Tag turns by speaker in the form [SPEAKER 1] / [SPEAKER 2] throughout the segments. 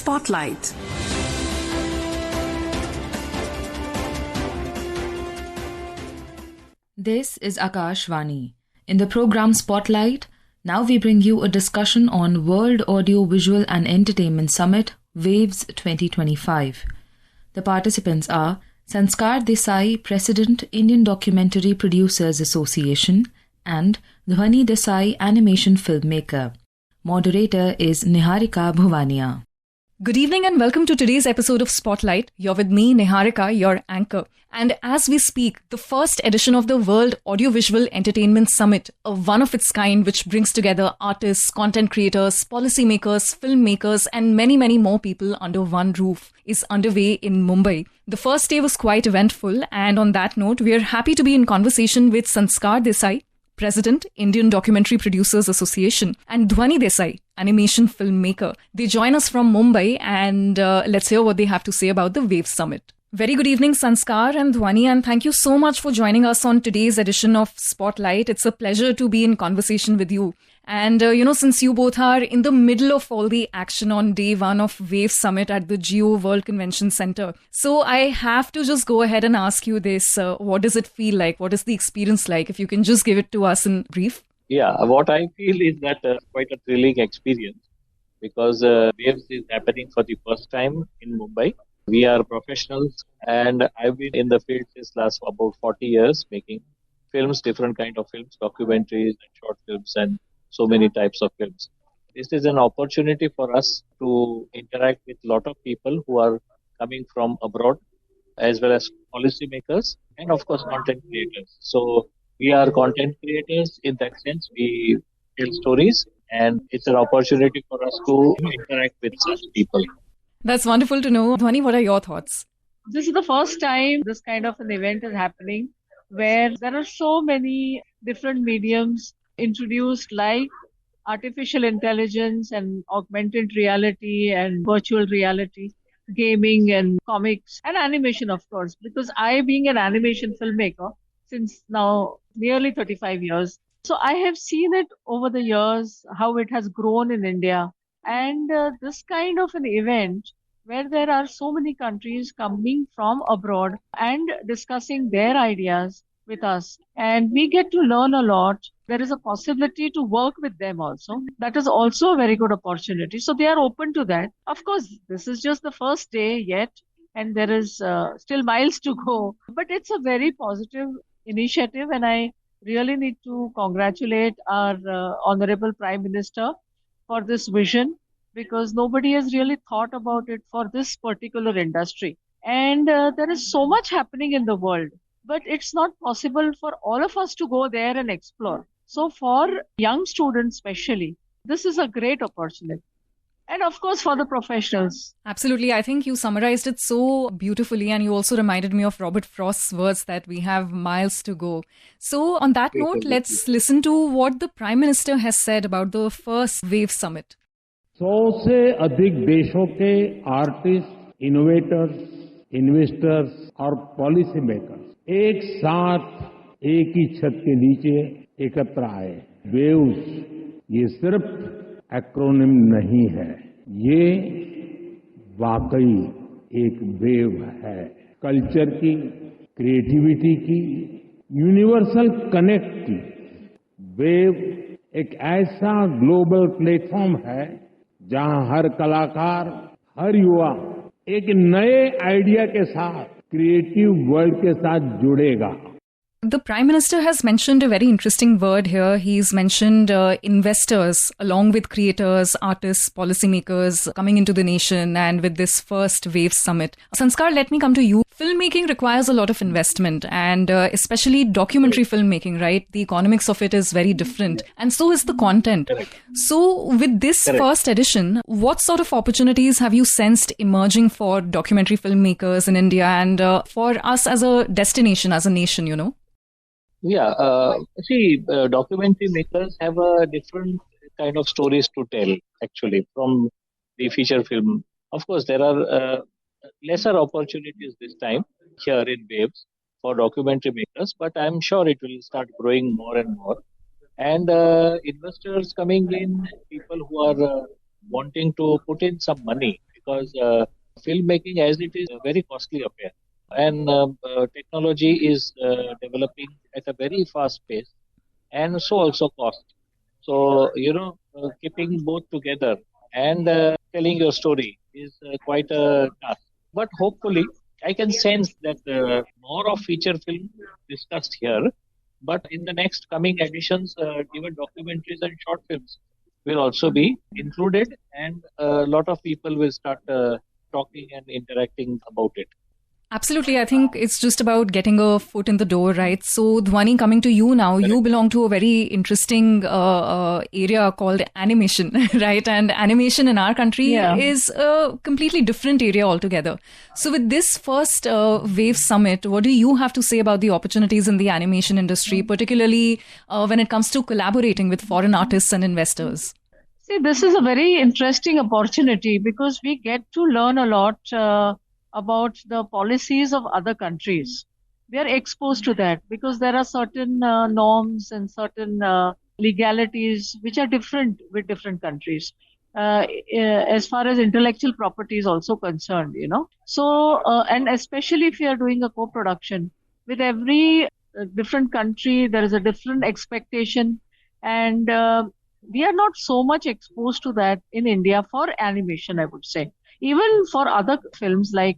[SPEAKER 1] Spotlight.
[SPEAKER 2] This is Akashvani. In the program Spotlight, now we bring you a discussion on World Audio Visual and Entertainment Summit, WAVES-2025. The participants are Sanskar Desai, President, Indian Documentary Producers Association, and Desai, animation filmmaker. Moderator is Niharika Bhuwania.
[SPEAKER 3] Good evening and welcome to today's episode of Spotlight. You're with me, Niharika, your anchor. And as we speak, the first edition of the World Audiovisual Entertainment Summit, a one of its kind which brings together artists, content creators, policymakers, filmmakers, and many, many more people under one roof, is underway in Mumbai. The first day was quite eventful, and on that note, we are happy to be in conversation with Sanskar Desai, President, Indian Documentary Producers Association, and Desai, animation filmmaker. They join us from Mumbai, and let's hear what they have to say about the WAVES Summit. Very good evening, Sanskar and Dhwani, and thank you so much for joining us on today's edition of Spotlight. It's a pleasure to be in conversation with you. And, since you both are in the middle of all the action on day one of WAVES Summit at the Geo World Convention Center, so I have to just go ahead and ask you this. What does it feel like? What is the experience like? If you can just give it to us in brief.
[SPEAKER 4] Yeah, what I feel is that quite a thrilling experience because WAVES is happening for the first time in Mumbai. We are professionals and I've been in the field since last about 40 years making films, different kind of films, documentaries and short films and so many types of films. This is an opportunity for us to interact with a lot of people who are coming from abroad as well as policymakers and of course content creators. So we are content creators in that sense. We tell stories and it's an opportunity for us to interact with such people.
[SPEAKER 3] That's wonderful to know. Dhwani, what are your thoughts?
[SPEAKER 5] This is the first time this kind of an event is happening where there are so many different mediums introduced like artificial intelligence and augmented reality and virtual reality, gaming and comics and animation, of course, because I being an animation filmmaker since now nearly 35 years. So I have seen it over the years, how it has grown in India. And this kind of an event where there are so many countries coming from abroad and discussing their ideas with us. And we get to learn a lot. There is a possibility to work with them also. That is also a very good opportunity. So they are open to that. Of course, this is just the first day yet, and there is still miles to go. But it's a very positive initiative, and I really need to congratulate our Honorable Prime Minister for this vision, because nobody has really thought about it for this particular industry. And there is so much happening in the world, but it's not possible for all of us to go there and explore. So for young students especially, this is a great opportunity. And of course, for the professionals.
[SPEAKER 3] Absolutely. I think you summarized it so beautifully, and you also reminded me of Robert Frost's words that we have miles to go. So on that note, let's listen to what the Prime Minister has said about the first WAVES Summit.
[SPEAKER 6] 100 से अधिक देशों के artist, innovators, investors और policy makers एक साथ एक ही छत के नीचे एकत्र आए। वेव्स ये सिर्फ एक्रोनिम नहीं है, ये वाकई एक वेव है। कल्चर की, क्रिएटिविटी की, यूनिवर्सल कनेक्ट की। वेव एक ऐसा ग्लोबल प्लेटफॉर्म है जहां हर कलाकार, हर युवा एक नए आइडिया के साथ क्रिएटिव वर्ल्ड के साथ जुड़ेगा।
[SPEAKER 3] The Prime Minister has mentioned a very interesting word here. He's mentioned investors along with creators, artists, policymakers coming into the nation and with this first WAVES Summit. Sanskar, let me come to you. Filmmaking requires a lot of investment and especially documentary filmmaking, right? The economics of it is very different and so is the content.
[SPEAKER 4] Correct.
[SPEAKER 3] So with this first edition, what sort of opportunities have you sensed emerging for documentary filmmakers in India and for us as a destination, as a nation, you know?
[SPEAKER 4] Yeah, documentary makers have a different kind of stories to tell, actually, from the feature film. Of course, there are lesser opportunities this time here in WAVES for documentary makers, but I'm sure it will start growing more and more. And investors coming in, people who are wanting to put in some money, because filmmaking as it is a very costly affair. And technology is developing at a very fast pace, and so also cost. So, keeping both together and telling your story is quite a task. But hopefully, I can sense that more of feature film discussed here. But in the next coming editions, even documentaries and short films will also be included, and a lot of people will start talking and interacting about it.
[SPEAKER 3] Absolutely. I think it's just about getting a foot in the door, right? So, Dhwani, coming to you now, you belong to a very interesting area called animation, right? And animation in our country is a completely different area altogether. So, with this first WAVES Summit, what do you have to say about the opportunities in the animation industry, particularly when it comes to collaborating with foreign artists and investors?
[SPEAKER 5] See, this is a very interesting opportunity because we get to learn a lot about the policies of other countries. We are exposed to that because there are certain norms and certain legalities which are different with different countries. As far as intellectual property is also concerned, So, and especially if you are doing a co-production with every different country, there is a different expectation, and we are not so much exposed to that in India for animation, I would say. Even for other films like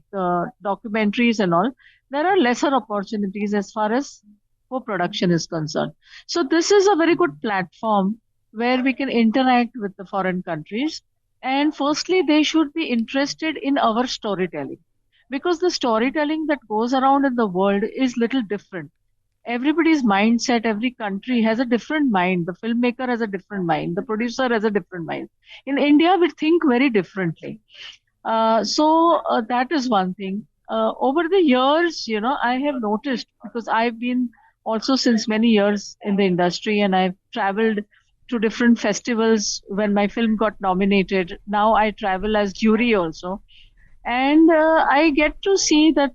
[SPEAKER 5] documentaries and all, there are lesser opportunities as far as co-production is concerned. So this is a very good platform where we can interact with the foreign countries. And firstly, they should be interested in our storytelling, because the storytelling that goes around in the world is little different. Everybody's mindset, every country has a different mind. The filmmaker has a different mind. The producer has a different mind. In India, we think very differently. So that is one thing. Over the years, I have noticed, because I've been also since many years in the industry, and I've traveled to different festivals when my film got nominated. Now I travel as jury also. And I get to see that,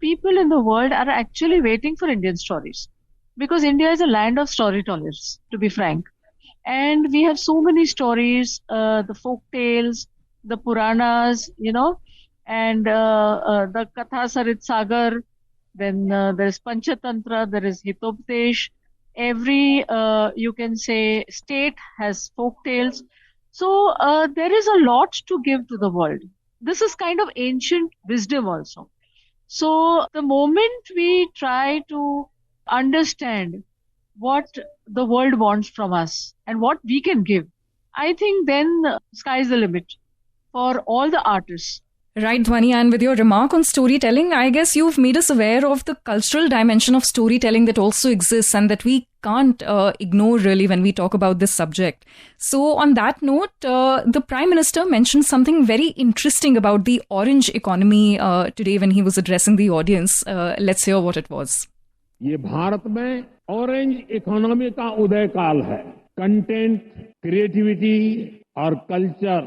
[SPEAKER 5] people in the world are actually waiting for Indian stories, because India is a land of storytellers, to be frank. And we have so many stories, the folk tales, the Puranas, and the Katha Sarit Sagar. Then there is Panchatantra, there is Hitopdesh. Every, you can say, state has folk tales. So there is a lot to give to the world. This is kind of ancient wisdom also. So the moment we try to understand what the world wants from us and what we can give, I think then sky's the limit for all the artists.
[SPEAKER 3] Right, Dhwani, and with your remark on storytelling, I guess you've made us aware of the cultural dimension of storytelling that also exists and that we can't ignore really when we talk about this subject. So on that note, the Prime Minister mentioned something very interesting about the orange economy today when he was addressing the audience. Let's hear what it was.
[SPEAKER 6] ये भारत में orange economy का उदय काल है. Content, creativity और culture,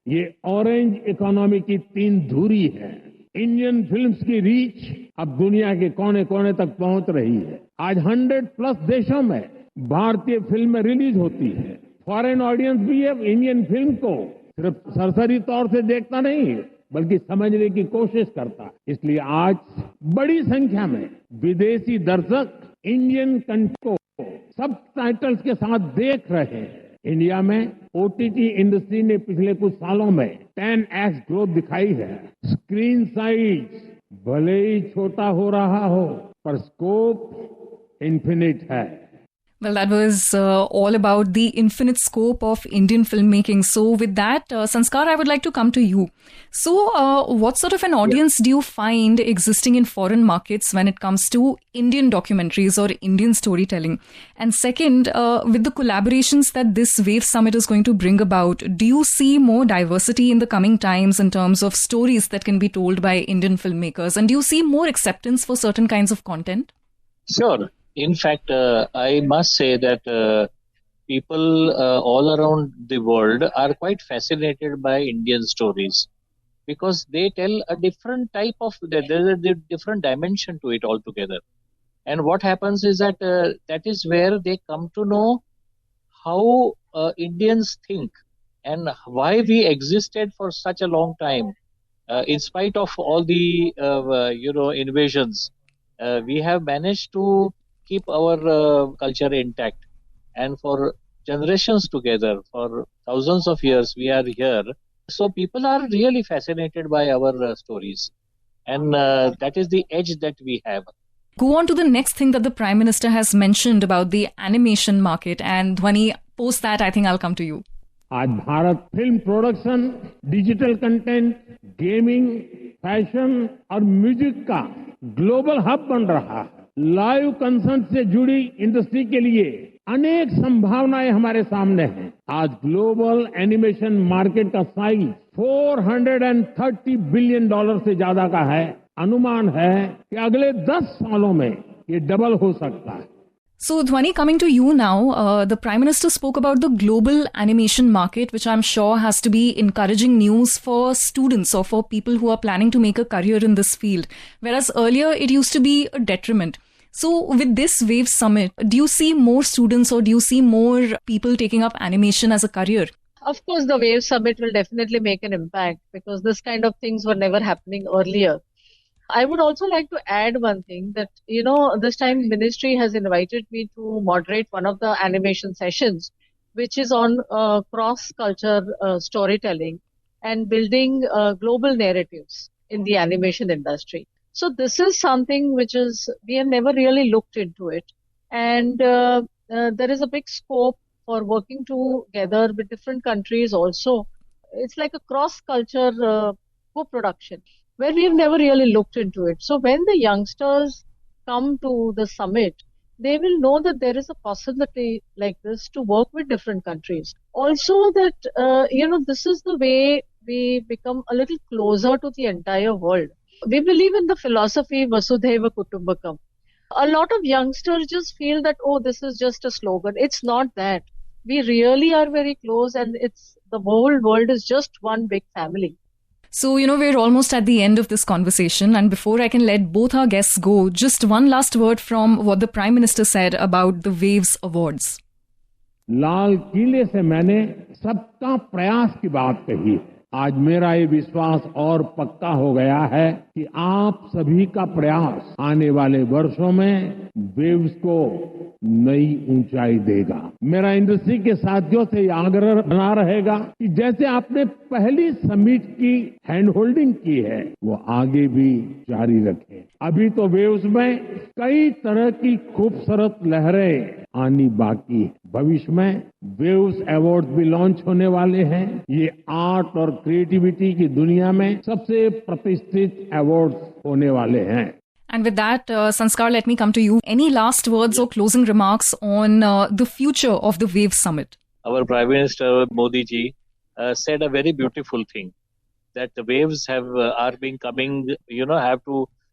[SPEAKER 6] ये orange economy की तीन धुरी है. इंडियन फिल्म्स की रीच अब दुनिया के कोने कोने तक पहुंच रही है. आज 100+ देशों में भारतीय फिल्में रिलीज होती है. फॉरेन ऑडियंस भी अब इंडियन फिल्म को सिर्फ सरसरी तौर से देखता नहीं, बल्कि समझने की कोशिश करता. इसलिए आज बड़ी संख्या में विदेशी दर्शक इंडियन कंटेंट को सब टाइटल्स के साथ देख रहे हैं. इंडिया में ओटीटी इंडस्ट्री ने पिछले कुछ सालों में 10x ग्रोथ दिखाई है. स्क्रीन साइज भले ही छोटा हो रहा हो, पर स्कोप इन्फिनिट है.
[SPEAKER 3] Well, that was all about the infinite scope of Indian filmmaking. So with that, Sanskar, I would like to come to you. So what sort of an audience do you find existing in foreign markets when it comes to Indian documentaries or Indian storytelling? And second, with the collaborations that this WAVES Summit is going to bring about, do you see more diversity in the coming times in terms of stories that can be told by Indian filmmakers? And do you see more acceptance for certain kinds of content?
[SPEAKER 4] Sure. In fact, I must say that people all around the world are quite fascinated by Indian stories, because they tell a different type of, there's a different dimension to it altogether. And what happens is that that is where they come to know how Indians think, and why we existed for such a long time. In spite of all the invasions, we have managed to keep our culture intact, and for generations together, for thousands of years, we are here. So people are really fascinated by our stories, and that is the edge that we have.
[SPEAKER 3] Go on to the next thing that the Prime Minister has mentioned about the animation market, and Dhwani, post that, I think I'll come to you.
[SPEAKER 6] आज Bharat film production, digital content, gaming, fashion और music का global hub बन रहा है। Live concert से जुड़ी industry के लिए अनेक संभावनाएं हमारे सामने हैं। आज ग्लोबल एनिमेशन मार्केट का साइज $430 बिलियन से ज्यादा का है। अनुमान है कि अगले 10 सालों में ये डबल हो सकता है।
[SPEAKER 3] So, Dhwani, coming to you now, the Prime Minister spoke about the global animation market, which I'm sure has to be encouraging news for students or for people who are planning to make a career in this field, whereas earlier it used to be a detriment. So, with this WAVES Summit, do you see more students or do you see more people taking up animation as a career?
[SPEAKER 5] Of course, the WAVES Summit will definitely make an impact because this kind of things were never happening earlier. I would also like to add one thing that, this time Ministry has invited me to moderate one of the animation sessions, which is on cross-culture storytelling and building global narratives in the animation industry. So this is something which we have never really looked into it. And there is a big scope for working together with different countries also. It's like a cross-culture co-production, where we have never really looked into it. So when the youngsters come to the summit, they will know that there is a possibility like this to work with different countries. Also that, this is the way we become a little closer to the entire world. We believe in the philosophy Vasudhaiva Kutumbakam. A lot of youngsters just feel that, this is just a slogan. It's not that. We really are very close, and the whole world is just one big family.
[SPEAKER 3] So, we're almost at the end of this conversation, and before I can let both our guests go, just one last word from what the Prime Minister said about the WAVES Awards.
[SPEAKER 6] लाल किले से मैंने सबका प्रयास की बात कही। आज मेरा ये विश्वास और पक्का हो गया है कि आप सभी का प्रयास आने वाले वर्षों में वेव्स को नई ऊंचाई देगा। मेरा इंडस्ट्री के साथियों से आग्रह बना रहेगा कि जैसे आपने पहली समिट की हैंड होल्डिंग की है, वो आगे भी जारी रखें। अभी तो वेव्स में कई तरह की खूबसूरत लहरें आनी बाकी है। भविष्य में वेव्स अवार्ड भी लॉन्च होने वाले हैं। ये आर्ट और क्रिएटिविटी की दुनिया में सबसे प्रतिष्ठित अवार्ड होने वाले हैं।
[SPEAKER 3] And with that, Sanskar, let me come to you. Any last words or closing remarks on the future of the WAVES Summit?
[SPEAKER 4] Our Prime Minister Modi ji said a very beautiful thing, that the waves are being coming.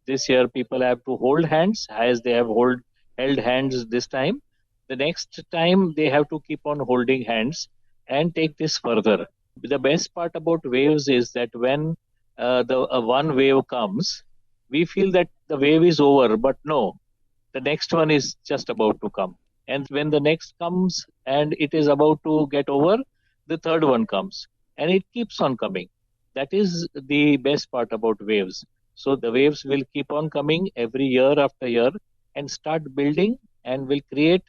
[SPEAKER 4] This year people have to hold hands as they have held hands this time. The next time they have to keep on holding hands and take this further. The best part about waves is that when the one wave comes, we feel that the wave is over, but no, the next one is just about to come. And when the next comes and it is about to get over, the third one comes and it keeps on coming. That is the best part about waves. So the waves will keep on coming every year after year and start building and will create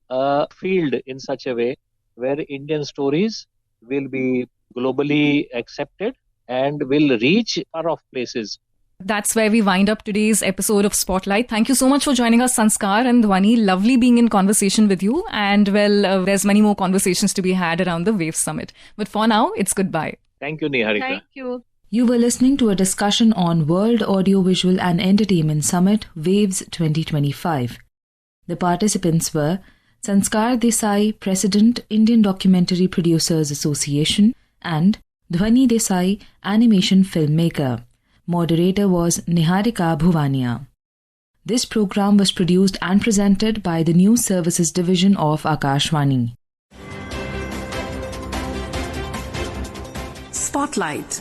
[SPEAKER 4] a field in such a way where Indian stories will be globally accepted and will reach far-off places.
[SPEAKER 3] That's where we wind up today's episode of Spotlight. Thank you so much for joining us, Sanskar and Dhwani. Lovely being in conversation with you. And there's many more conversations to be had around the WAVES Summit. But for now, it's goodbye.
[SPEAKER 4] Thank you, Niharika.
[SPEAKER 5] Thank you.
[SPEAKER 2] You were listening to a discussion on World Audiovisual and Entertainment Summit WAVES-2025. The participants were Sanskar Desai, President, Indian Documentary Producers Association, and Dhwani Desai, Animation Filmmaker. Moderator was Niharika Bhuwania. This program was produced and presented by the News Services Division of Akashvani.
[SPEAKER 1] Spotlight.